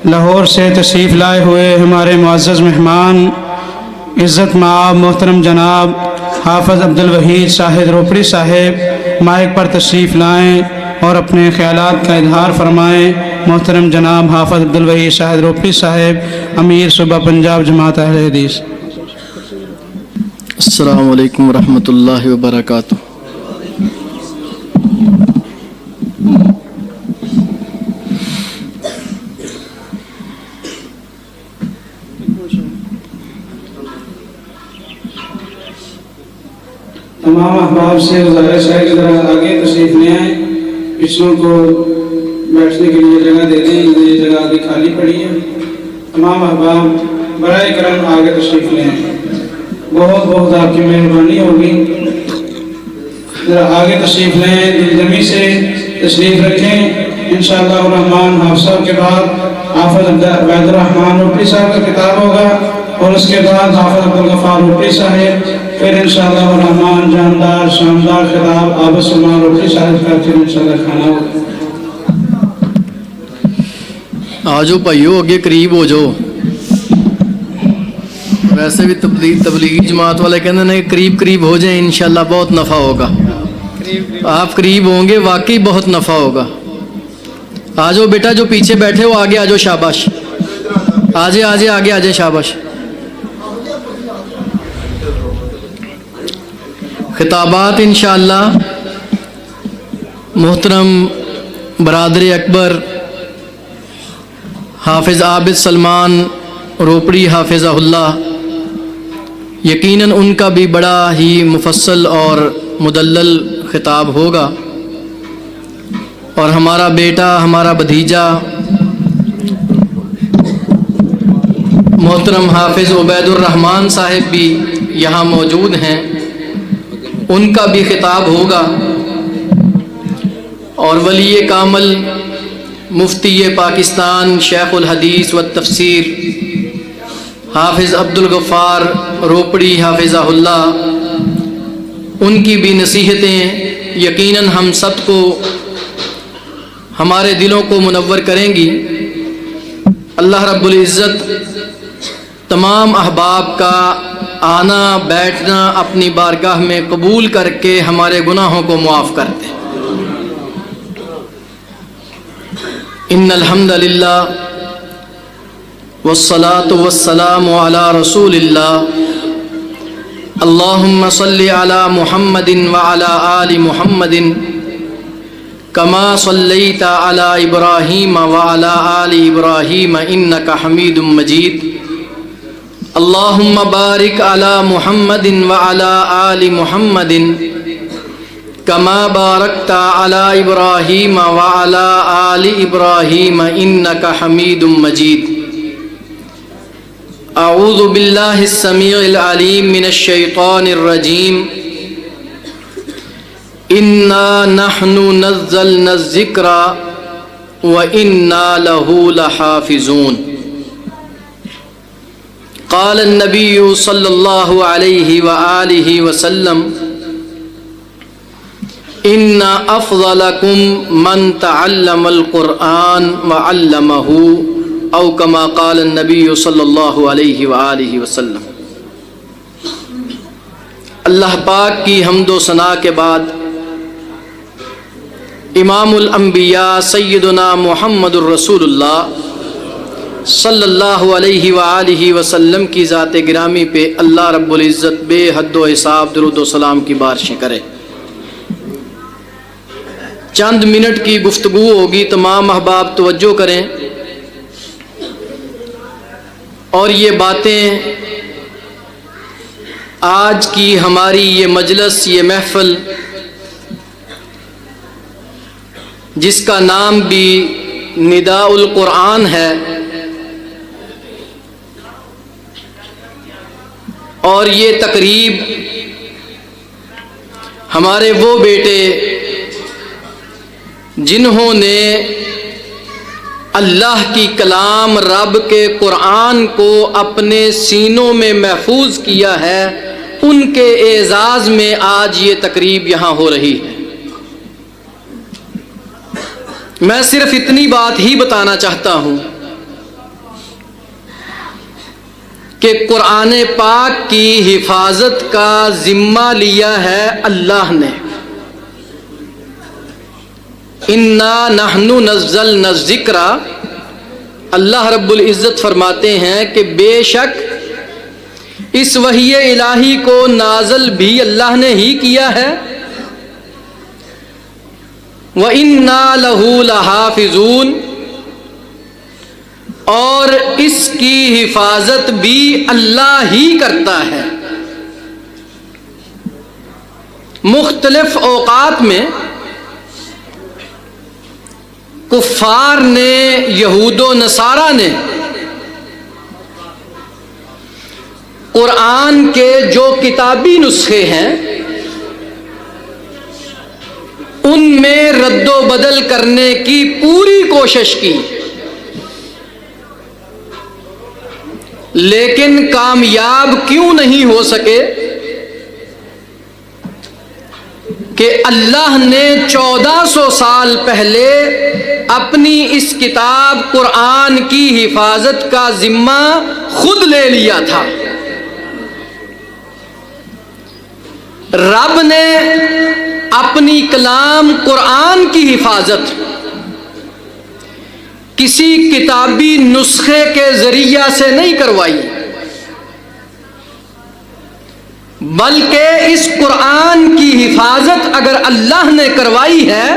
لاہور سے تشریف لائے ہوئے ہمارے معزز مہمان عزت مآب محترم جناب حافظ عبدالوحید شاہد روپڑی صاحب مائک پر تشریف لائیں اور اپنے خیالات کا اظہار فرمائیں۔ محترم جناب حافظ عبدالوحید شاہد روپڑی صاحب، امیر صوبہ پنجاب جماعت اہل حدیث۔ السلام علیکم ورحمۃ اللہ وبرکاتہ۔ تمام احباب سے گزارش ہے کہ ذرا آگے تشریف لے آئیں، پچھلوں کو بیٹھنے کے لیے جگہ دے دیں، یہ جگہ آگے خالی پڑی ہے۔ تمام احباب برائے کرم آگے تشریف لے آئیں، بہت بہت آپ کی مہربانی ہوگی۔ ذرا آگے تشریف لیں، دل جمی سے تشریف رکھیں۔ انشاءاللہ الرحمن حافظ صاحب کے بعد حافظ عبید الرحمن روپڑی صاحب کا خطاب ہوگا اور اس کے بعد حافظ عبدالغفار روپڑی صاحب، پھر انشاءاللہ الرحمن جاندار شاندار خطاب عابد سلمان روپڑی صاحب کا، پھر انشاءاللہ کھانا ہوگا۔ آجو بھائیو اگے قریب ہو جاؤ۔ ویسے بھی تبلیغی جماعت والے کہتے ہیں قریب قریب ہو جائیں، انشاءاللہ بہت نفع ہوگا۔ آپ قریب ہوں گے واقعی بہت نفع ہوگا۔ آجو بیٹا، جو پیچھے بیٹھے ہو آگے آجو، شاباش، آجے آگے آجے، شاباش۔ خطابات انشاءاللہ محترم برادر اکبر حافظ عابد سلمان روپڑی حافظہ اللہ، یقیناً ان کا بھی بڑا ہی مفصل اور مدلل خطاب ہوگا، اور ہمارا بیٹا، ہمارا بھتیجا محترم حافظ عبید الرحمن صاحب بھی یہاں موجود ہیں، ان کا بھی خطاب ہوگا، اور ولی کامل مفتی پاکستان شیخ الحدیث والتفسیر حافظ عبدالغفار روپڑی حافظہ اللہ، ان کی بھی نصیحتیں یقیناً ہم سب کو، ہمارے دلوں کو منور کریں گی۔ اللہ رب العزت تمام احباب کا آنا بیٹھنا اپنی بارگاہ میں قبول کر کے ہمارے گناہوں کو معاف کر دے۔ ان الحمد للہ والصلاة والسلام علی رسول اللہ، اللہم صلی علی محمد وعلی آل محمد کما صلیت علی ابراہیم وعلی آل ابراہیم انک حمید مجید، اللہم بارک علی محمد وعلی آل محمد کما بارکت علی ابراہیم وعلی آل ابراہیم انک حمید مجید۔ اعوذ باللہ السمیع العلیم من الشیطان الرجیم، انا نحن نزلنا الذکر وانا له لحافظون۔ قال النبی صلی اللہ علیہ وآلہ وسلم، ان افضلکم من تعلم القرآن وعلمہ، او کما قال النبی صلی اللہ علیہ وآلہ وسلم۔ اللہ پاک کی حمد و ثنا کے بعد امام الانبیاء سیدنا محمد الرسول اللہ صلی اللہ علیہ وآلہ وسلم کی ذات گرامی پہ اللہ رب العزت بے حد و حساب درود و سلام کی بارشیں کرے۔ چند منٹ کی گفتگو ہوگی، تمام احباب توجہ کریں، اور یہ باتیں آج کی ہماری یہ مجلس، یہ محفل جس کا نام بھی نداء القرآن ہے، اور یہ تقریب ہمارے وہ بیٹے جنہوں نے اللہ کی کلام رب کے قرآن کو اپنے سینوں میں محفوظ کیا ہے، ان کے اعزاز میں آج یہ تقریب یہاں ہو رہی ہے۔ میں صرف اتنی بات ہی بتانا چاہتا ہوں کہ قرآن پاک کی حفاظت کا ذمہ لیا ہے اللہ نے. انا نحن نزلنا الذکر، اللہ رب العزت فرماتے ہیں کہ بے شک اس وحی الہی کو نازل بھی اللہ نے ہی کیا ہے. وَإِنَّا لَهُ لَحَافِظُونَ، اور اس کی حفاظت بھی اللہ ہی کرتا ہے. مختلف اوقات میں کفار نے، یہود و نصارہ نے قرآن کے جو کتابی نسخے ہیں ان میں رد و بدل کرنے کی پوری کوشش کی، لیکن کامیاب کیوں نہیں ہو سکے کہ اللہ نے 1400 سال پہلے اپنی اس کتاب قرآن کی حفاظت کا ذمہ خود لے لیا تھا. رب نے اپنی کلام قرآن کی حفاظت کسی کتابی نسخے کے ذریعہ سے نہیں کروائی، بلکہ اس قرآن کی حفاظت اگر اللہ نے کروائی ہے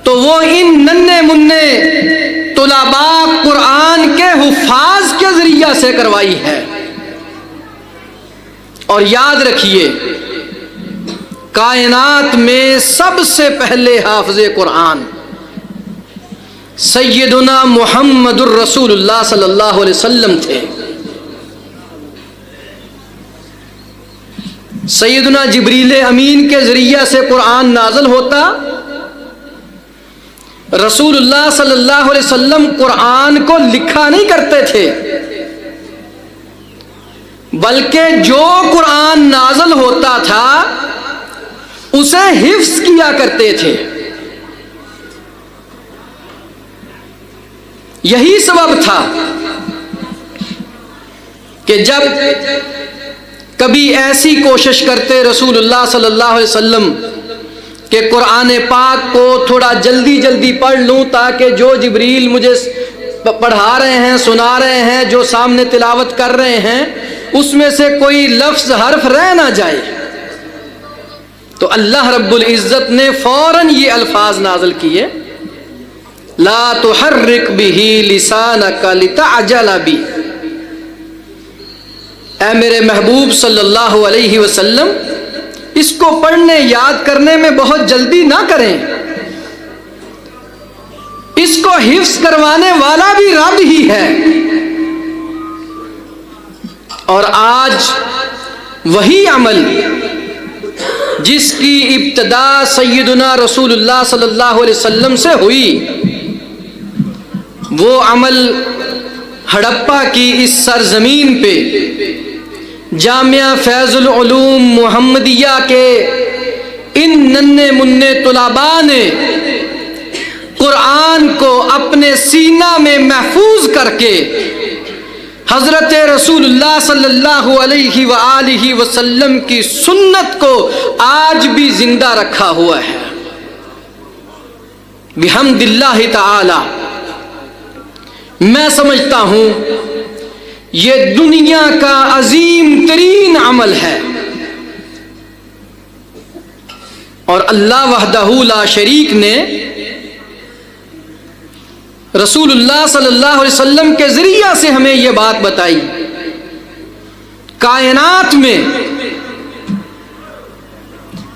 تو وہ ان ننھے منھے طلباء قرآن کے حفاظ کے ذریعہ سے کروائی ہے. اور یاد رکھیے، کائنات میں سب سے پہلے حافظ قرآن سیدنا محمد الرسول اللہ صلی اللہ علیہ وسلم تھے. سیدنا جبریل امین کے ذریعہ سے قرآن نازل ہوتا. رسول اللہ صلی اللہ علیہ وسلم قرآن کو لکھا نہیں کرتے تھے، بلکہ جو قرآن نازل ہوتا تھا اسے حفظ کیا کرتے تھے. یہی سبب تھا کہ جب کبھی ایسی کوشش کرتے رسول اللہ صلی اللہ علیہ وسلم کہ قرآن پاک کو تھوڑا جلدی جلدی پڑھ لوں تاکہ جو جبریل مجھے پڑھا رہے ہیں، سنا رہے ہیں، جو سامنے تلاوت کر رہے ہیں اس میں سے کوئی لفظ حرف رہ نہ جائے، تو اللہ رب العزت نے فوراً یہ الفاظ نازل کیے، لا تحرک بہ لسانک لتعجل بہ. اے میرے محبوب صلی اللہ علیہ وسلم، اس کو پڑھنے یاد کرنے میں بہت جلدی نہ کریں، اس کو حفظ کروانے والا بھی رب ہی ہے. اور آج وہی عمل جس کی ابتدا سیدنا رسول اللہ صلی اللہ علیہ وسلم سے ہوئی، وہ عمل ہڑپا کی اس سرزمین پہ جامعہ فیض العلوم محمدیہ کے ان ننھے منھے طلباء نے قرآن کو اپنے سینہ میں محفوظ کر کے حضرت رسول اللہ صلی اللہ علیہ وآلہ وسلم کی سنت کو آج بھی زندہ رکھا ہوا ہے. بحمد اللہ تعالی. میں سمجھتا ہوں یہ دنیا کا عظیم ترین عمل ہے، اور اللہ وحدہ لا شریک نے رسول اللہ صلی اللہ علیہ وسلم کے ذریعہ سے ہمیں یہ بات بتائی. کائنات میں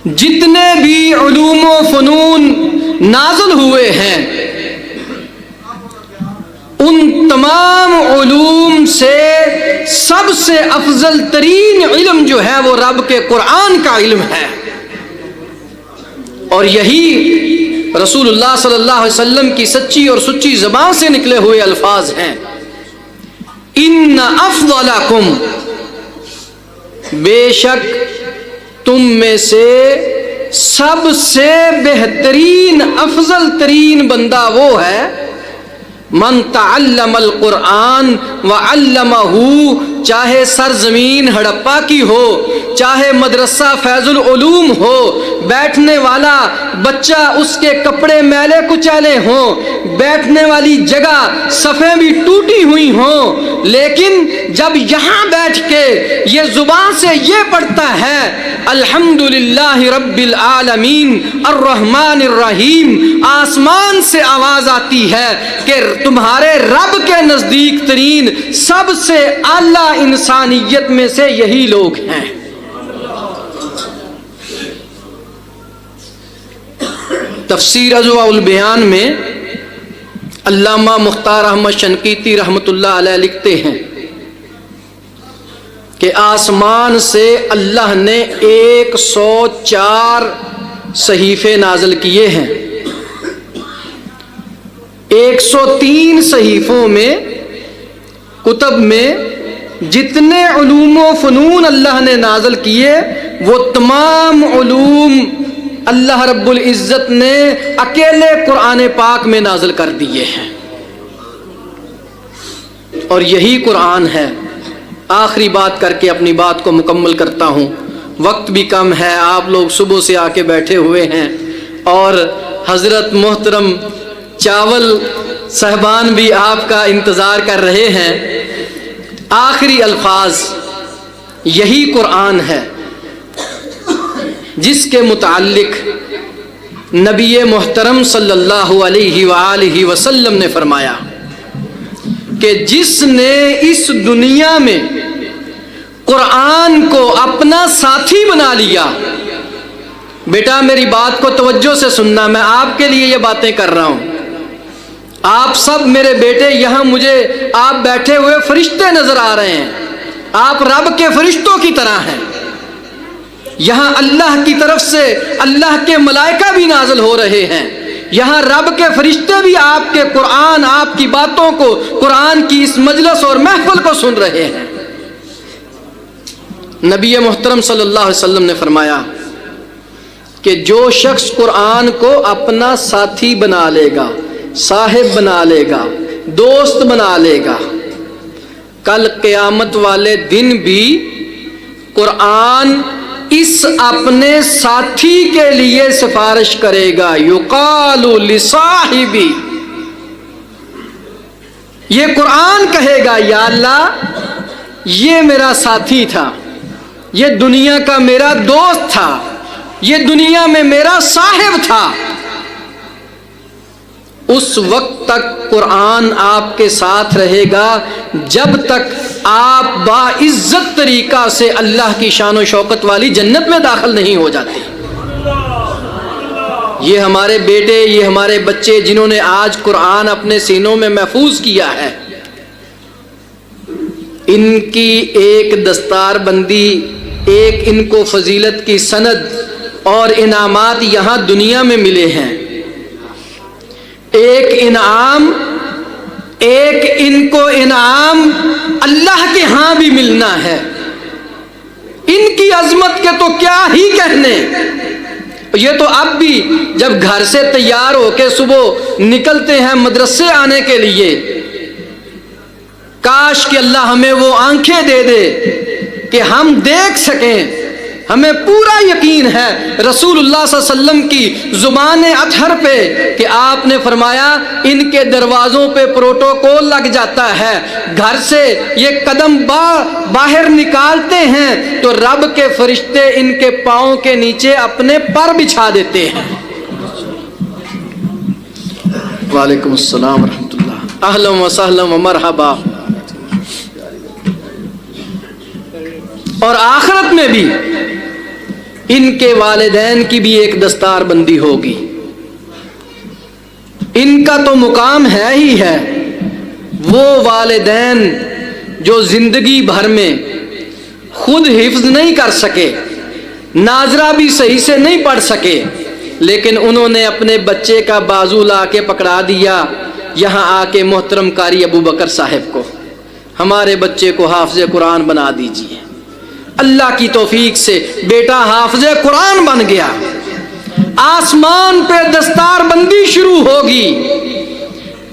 جتنے بھی علوم و فنون نازل ہوئے ہیں ان تمام علوم سے سب سے افضل ترین علم جو ہے وہ رب کے قرآن کا علم ہے، اور یہی رسول اللہ صلی اللہ علیہ وسلم کی سچی اور سچی زبان سے نکلے ہوئے الفاظ ہیں. ان افضلکم، بے شک تم میں سے سب سے بہترین افضل ترین بندہ وہ ہے من تعلم القرآن وعلمہ، چاہے سرزمین ہڑپا کی ہو، چاہے مدرسہ فیض العلوم ہو، بیٹھنے والا بچہ اس کے کپڑے میلے کچیلے ہوں، بیٹھنے والی جگہ صفیں بھی ٹوٹی ہوئی ہوں، لیکن جب یہاں بیٹھ کے یہ زبان سے یہ پڑھتا ہے الحمدللہ رب العالمین الرحمن الرحیم، آسمان سے آواز آتی ہے کہ تمہارے رب کے نزدیک ترین سب سے اعلیٰ انسانیت میں سے یہی لوگ ہیں۔ تفسیر اضواء البیان میں علامہ مختار احمد شنقیطی رحمۃ اللہ علیہ لکھتے ہیں کہ آسمان سے اللہ نے 104 صحیفے نازل کیے ہیں۔ 103 صحیفوں میں، کتب میں جتنے علوم و فنون اللہ نے نازل کیے، وہ تمام علوم اللہ رب العزت نے اکیلے قرآن پاک میں نازل کر دیے ہیں، اور یہی قرآن ہے۔ آخری بات کر کے اپنی بات کو مکمل کرتا ہوں، وقت بھی کم ہے، آپ لوگ صبح سے آ کے بیٹھے ہوئے ہیں، اور حضرت محترم چاول صاحبان بھی آپ کا انتظار کر رہے ہیں۔ آخری الفاظ یہی قرآن ہے جس کے متعلق نبی محترم صلی اللہ علیہ وآلہ وسلم نے فرمایا کہ جس نے اس دنیا میں قرآن کو اپنا ساتھی بنا لیا، بیٹا میری بات کو توجہ سے سننا، میں آپ کے لیے یہ باتیں کر رہا ہوں، آپ سب میرے بیٹے، یہاں مجھے آپ بیٹھے ہوئے فرشتے نظر آ رہے ہیں، آپ رب کے فرشتوں کی طرح ہیں، یہاں اللہ کی طرف سے اللہ کے ملائکہ بھی نازل ہو رہے ہیں، یہاں رب کے فرشتے بھی آپ کے قرآن، آپ کی باتوں کو، قرآن کی اس مجلس اور محفل کو سن رہے ہیں۔ نبی محترم صلی اللہ علیہ وسلم نے فرمایا کہ جو شخص قرآن کو اپنا ساتھی بنا لے گا، صاحب بنا لے گا، دوست بنا لے گا، کل قیامت والے دن بھی قرآن اس اپنے ساتھی کے لیے سفارش کرے گا۔ یقال لصاحبی، یہ قرآن کہے گا یا اللہ یہ میرا ساتھی تھا، یہ دنیا کا میرا دوست تھا، یہ دنیا میں میرا صاحب تھا۔ اس وقت تک قرآن آپ کے ساتھ رہے گا جب تک آپ باعزت طریقہ سے اللہ کی شان و شوکت والی جنت میں داخل نہیں ہو جاتے۔ یہ ہمارے بیٹے، یہ ہمارے بچے جنہوں نے آج قرآن اپنے سینوں میں محفوظ کیا ہے، ان کی ایک دستار بندی، ایک ان کو فضیلت کی سند اور انعامات یہاں دنیا میں ملے ہیں۔ ایک انعام، ایک ان کو انعام اللہ کے ہاں بھی ملنا ہے۔ ان کی عظمت کے تو کیا ہی کہنے، یہ تو اب بھی جب گھر سے تیار ہو کے صبح نکلتے ہیں مدرسے آنے کے لیے، کاش کہ اللہ ہمیں وہ آنکھیں دے دے کہ ہم دیکھ سکیں۔ ہمیں پورا یقین ہے رسول اللہ صلی اللہ علیہ وسلم کی زبان اطہر پہ کہ آپ نے فرمایا ان کے دروازوں پہ پروٹوکول لگ جاتا ہے، گھر سے یہ قدم باہر نکالتے ہیں تو رب کے فرشتے ان کے پاؤں کے نیچے اپنے پر بچھا دیتے ہیں۔ وعلیکم السلام ورحمۃ اللہ، اہلا وسہلا ومرحبا۔ اور آخرت میں بھی ان کے والدین کی بھی ایک دستار بندی ہوگی۔ ان کا تو مقام ہے ہی ہے، وہ والدین جو زندگی بھر میں خود حفظ نہیں کر سکے، ناظرہ بھی صحیح سے نہیں پڑھ سکے، لیکن انہوں نے اپنے بچے کا بازو لا کے پکڑا دیا یہاں آ کے محترم قاری ابو بکر صاحب کو، ہمارے بچے کو حافظ قرآن بنا دیجیے۔ اللہ کی توفیق سے بیٹا حافظ قرآن بن گیا، آسمان پہ دستار بندی شروع ہوگی۔